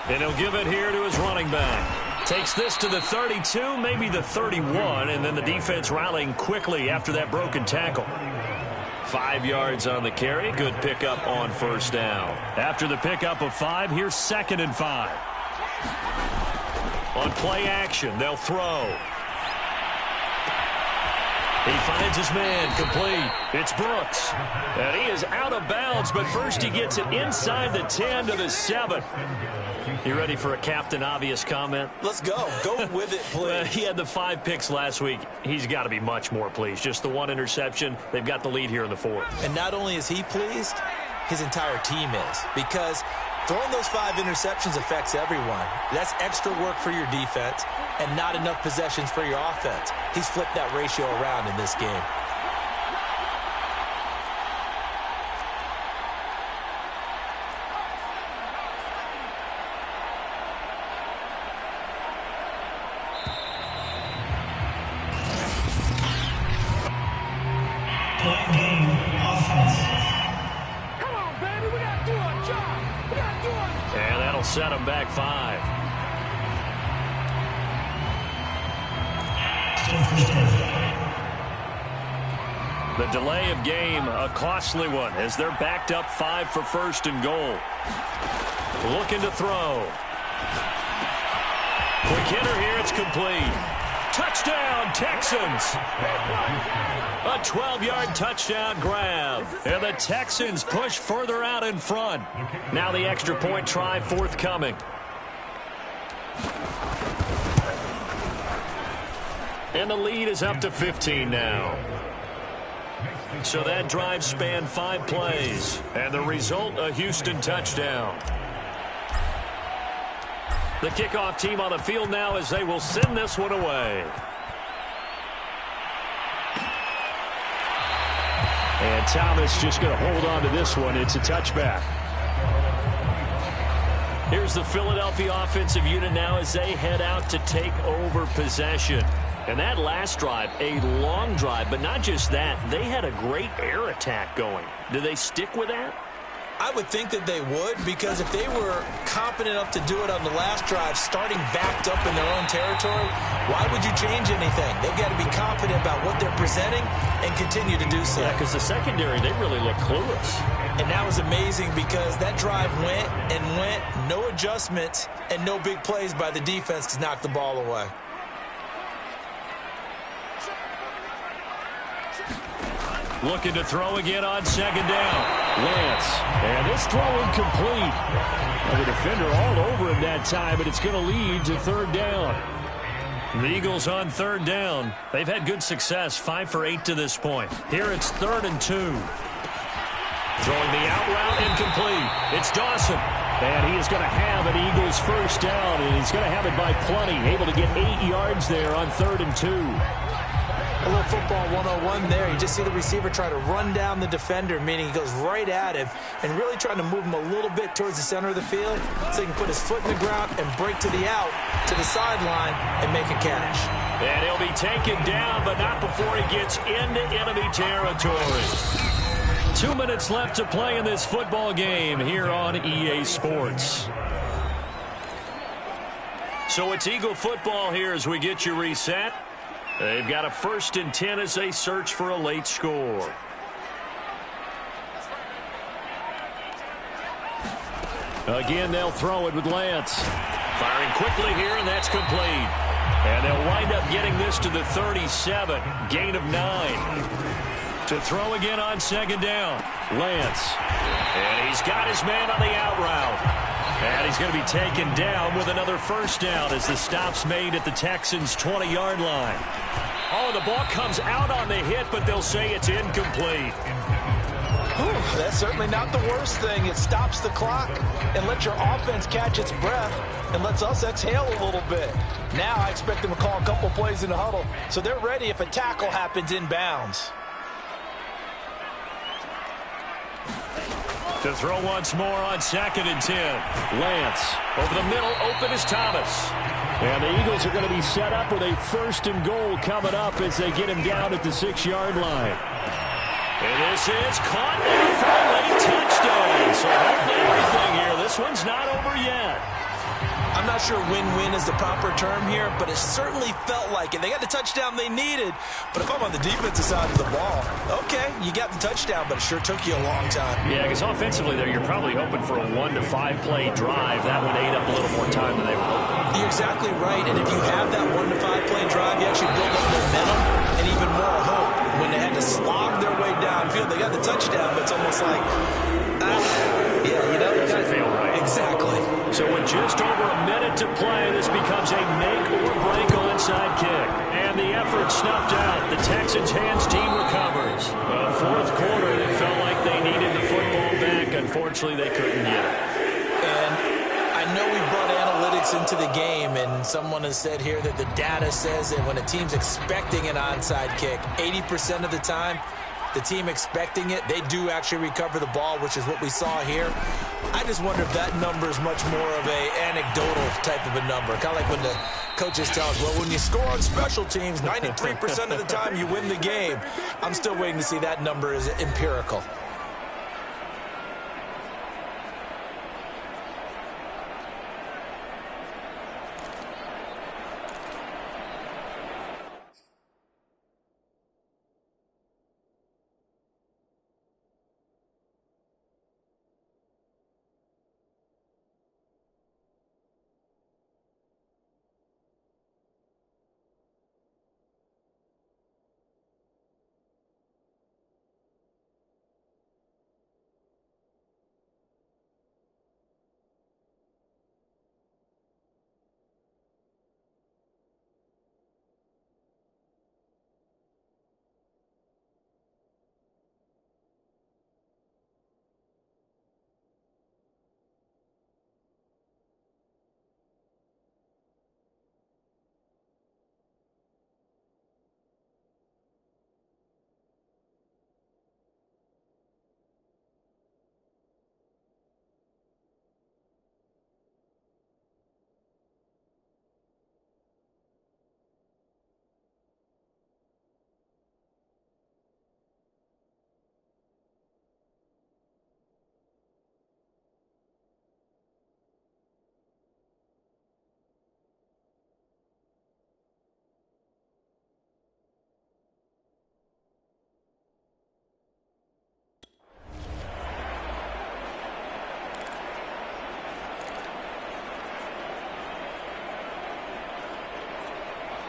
[SPEAKER 2] And he'll give it here to his running back. Takes this to the 32, maybe the 31, and then the defense rallying quickly after that broken tackle. 5 yards on the carry. Good pickup on 1st down. After the pickup of 5, here's 2nd and 5. On play action, they'll throw. He finds his man, complete. It's Brooks. And he is out of bounds, but first he gets it inside the 10 to the 7. You ready for a Captain Obvious comment?
[SPEAKER 4] Let's go. Go with it, please.
[SPEAKER 2] He had the 5 picks last week. He's got to be much more pleased. Just the 1 interception. They've got the lead here in the 4th.
[SPEAKER 4] And not only is he pleased, his entire team is. Because throwing those 5 interceptions affects everyone. That's extra work for your defense and not enough possessions for your offense. He's flipped that ratio around in this game.
[SPEAKER 2] Set him back 5. The delay of game, a costly one, as they're backed up 5 for 1st and goal. Looking to throw. Quick hitter here, it's complete. Touchdown, Texans! A 12-yard touchdown grab. And the Texans push further out in front. Now the extra point try forthcoming. And the lead is up to 15 now. So that drive spanned 5 plays. And the result, a Houston touchdown. The kickoff team on the field now as they will send this one away. And Thomas just going to hold on to this one. It's a touchback. Here's the Philadelphia offensive unit now as they head out to take over possession. And that last drive, a long drive, but not just that. They had a great air attack going. Do they stick with that?
[SPEAKER 4] I would think that they would, because if they were competent enough to do it on the last drive, starting backed up in their own territory, why would you change anything? They've got to be confident about what they're presenting and continue to do so.
[SPEAKER 2] Yeah, because the secondary, they really look clueless.
[SPEAKER 4] And that was amazing because that drive went and went, no adjustments, and no big plays by the defense to knock the ball away.
[SPEAKER 2] Looking to throw again on 2nd down. Lance. And this throw incomplete. The defender all over him that time, but it's going to lead to 3rd down. The Eagles on 3rd down. They've had good success, 5 for 8 to this point. Here it's 3rd and 2. Throwing the out route, incomplete. It's Dawson. And he is going to have an Eagles 1st down, and he's going to have it by plenty. Able to get 8 yards there on 3rd and 2.
[SPEAKER 4] A little football 101 there. You just see the receiver try to run down the defender, meaning he goes right at him and really trying to move him a little bit towards the center of the field so he can put his foot in the ground and break to the out, to the sideline, and make a catch.
[SPEAKER 2] And he'll be taken down, but not before he gets into enemy territory. 2 minutes left to play in this football game here on EA Sports. So it's Eagle football here as we get you reset. They've got a 1st and 10 as they search for a late score. Again, they'll throw it with Lance. Firing quickly here, and that's complete. And they'll wind up getting this to the 37. Gain of 9. To throw again on 2nd down. Lance. And he's got his man on the out route. And he's going to be taken down with another 1st down as the stop's made at the Texans' 20-yard line. Oh, the ball comes out on the hit, but they'll say it's incomplete.
[SPEAKER 5] Whew, that's certainly not the worst thing. It stops the clock and lets your offense catch its breath and lets us exhale a little bit. Now I expect them to call a couple plays in the huddle so they're ready if a tackle happens inbounds.
[SPEAKER 2] To throw once more on 2nd and 10. Lance over the middle, open is Thomas. And the Eagles are going to be set up with a 1st and goal coming up as they get him down at the 6-yard line. And this is caught down for a late touchdown. So hopefully everything here. This one's not over yet.
[SPEAKER 4] I'm not sure win-win is the proper term here, but it certainly felt like it. They got the touchdown they needed, but if I'm on the defensive side of the ball, okay, you got the touchdown, but it sure took you a long time.
[SPEAKER 2] Yeah, because offensively there, you're probably hoping for a 1 to 5 play drive. That one ate up a little more time than they were hoping.
[SPEAKER 4] You're exactly right, and if you have that 1 to 5 play drive, you actually build up momentum and even more hope. When they had to slog their way downfield, they got the touchdown, but it's almost like, yeah, you know,
[SPEAKER 2] it doesn't feel right.
[SPEAKER 4] Exactly.
[SPEAKER 2] So with just over a minute to play, this becomes a make-or-break onside kick. And the effort snuffed out. The Texans' hands team recovers. The 4th quarter, it felt like they needed the football back. Unfortunately, they couldn't get it.
[SPEAKER 4] And I know we brought analytics into the game, and someone has said here that the data says that when a team's expecting an onside kick, 80% of the time, the team expecting it, they do actually recover the ball, which is what we saw here. I just wonder if that number is much more of a anecdotal type of a number. Kind of like when the coaches tell us, well, when you score on special teams, 93% of the time you win the game. I'm still waiting to see that number is empirical.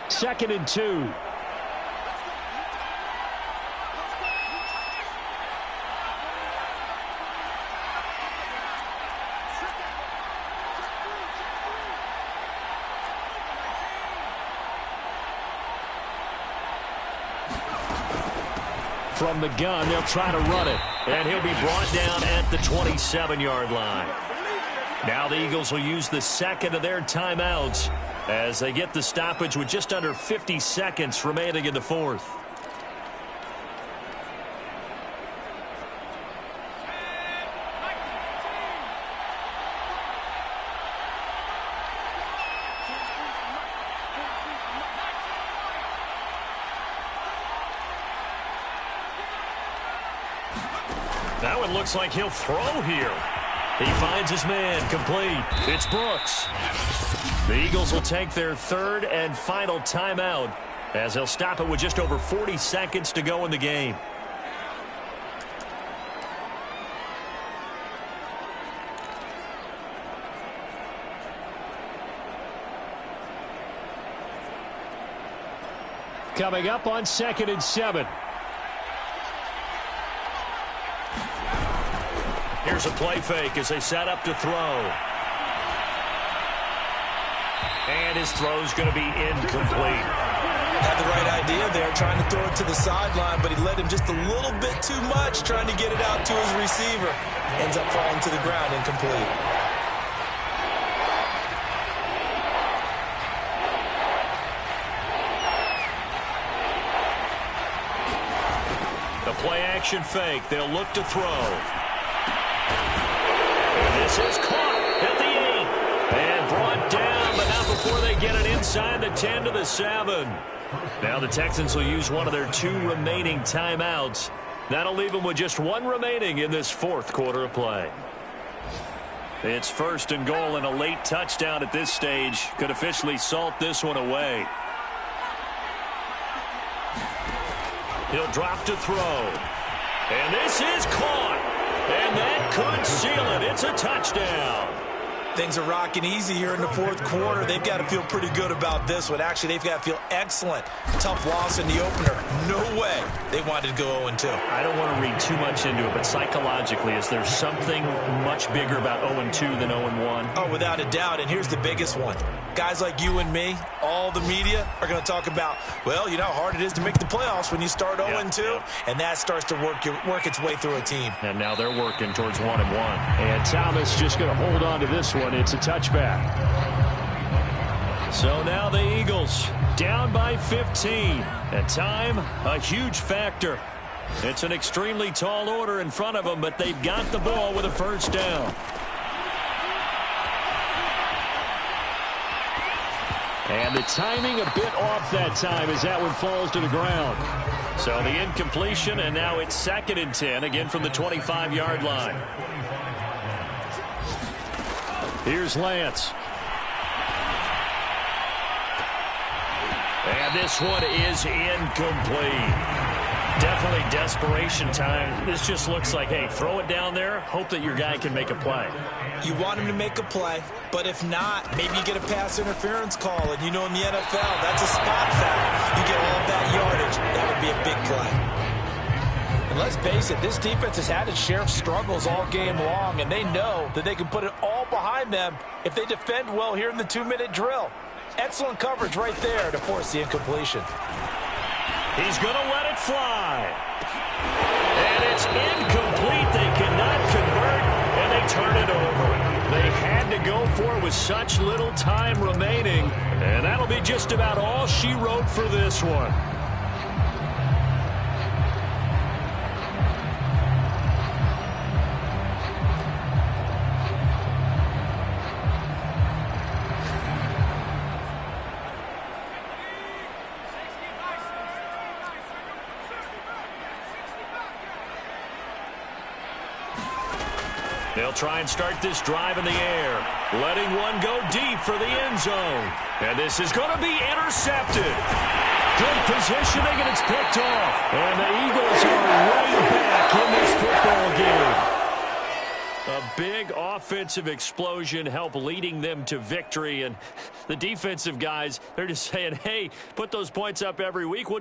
[SPEAKER 2] Second and 2. From the gun, they'll try to run it. And he'll be brought down at the 27-yard line. Now the Eagles will use the second of their timeouts as they get the stoppage with just under 50 seconds remaining in the 4th. That one looks like he'll throw here. He finds his man, complete. It's Brooks. The Eagles will take their 3rd and final timeout as they'll stop it with just over 40 seconds to go in the game. Coming up on 2nd and 7. Here's a play fake as they set up to throw. And his throw's going to be incomplete.
[SPEAKER 4] Had the right idea there, trying to throw it to the sideline, but he led him just a little bit too much, trying to get it out to his receiver. Ends up falling to the ground, incomplete.
[SPEAKER 2] The play-action fake. They'll look to throw. And this is caught at the 8. And brought down, but not before they get it inside the 10 to the 7. Now the Texans will use one of their 2 remaining timeouts. That'll leave them with just 1 remaining in this 4th quarter of play. It's 1st and goal, and a late touchdown at this stage could officially salt this one away. He'll drop to throw. And this is caught. And that could seal it. It's a touchdown.
[SPEAKER 4] Things are rocking easy here in the 4th quarter. They've got to feel pretty good about this one. Actually, they've got to feel excellent. Tough loss in the opener. No way they wanted to go 0-2.
[SPEAKER 2] I don't want to read too much into it, but psychologically, is there something much bigger about 0-2 than 0-1?
[SPEAKER 4] Oh, without a doubt. And here's the biggest one. Guys like you and me, all the media, are going to talk about, well, you know how hard it is to make the playoffs when you start 0-2, and that starts to work its way through a team.
[SPEAKER 2] And now they're working towards 1-1. And Thomas just going to hold on to this one. It's a touchback. So now the Eagles down by 15. And time, a huge factor. It's an extremely tall order in front of them, but they've got the ball with a 1st down. And the timing a bit off that time as that one falls to the ground. So the incompletion, and now it's 2nd and 10, again from the 25-yard line. Here's Lance. And this one is incomplete. Definitely desperation time. This just looks like, hey, throw it down there, hope that your guy can make a play.
[SPEAKER 4] You want him to make a play, but if not, maybe you get a pass interference call, and you know in the NFL, that's a spot foul. You get all of that yardage. That would be a big play.
[SPEAKER 5] And let's face it, this defense has had its share of struggles all game long, and they know that they can put it all behind them if they defend well here in the 2-minute drill. Excellent coverage right there to force the incompletion.
[SPEAKER 2] He's going to let it fly. And it's incomplete. They cannot convert, and they turn it over. They had to go for it with such little time remaining, and that'll be just about all she wrote for this one. They'll try and start this drive in the air, letting one go deep for the end zone. And this is going to be intercepted. Good positioning, and it's picked off. And the Eagles are right back in this football game. A big offensive explosion helped leading them to victory. And the defensive guys, they're just saying, hey, put those points up every week.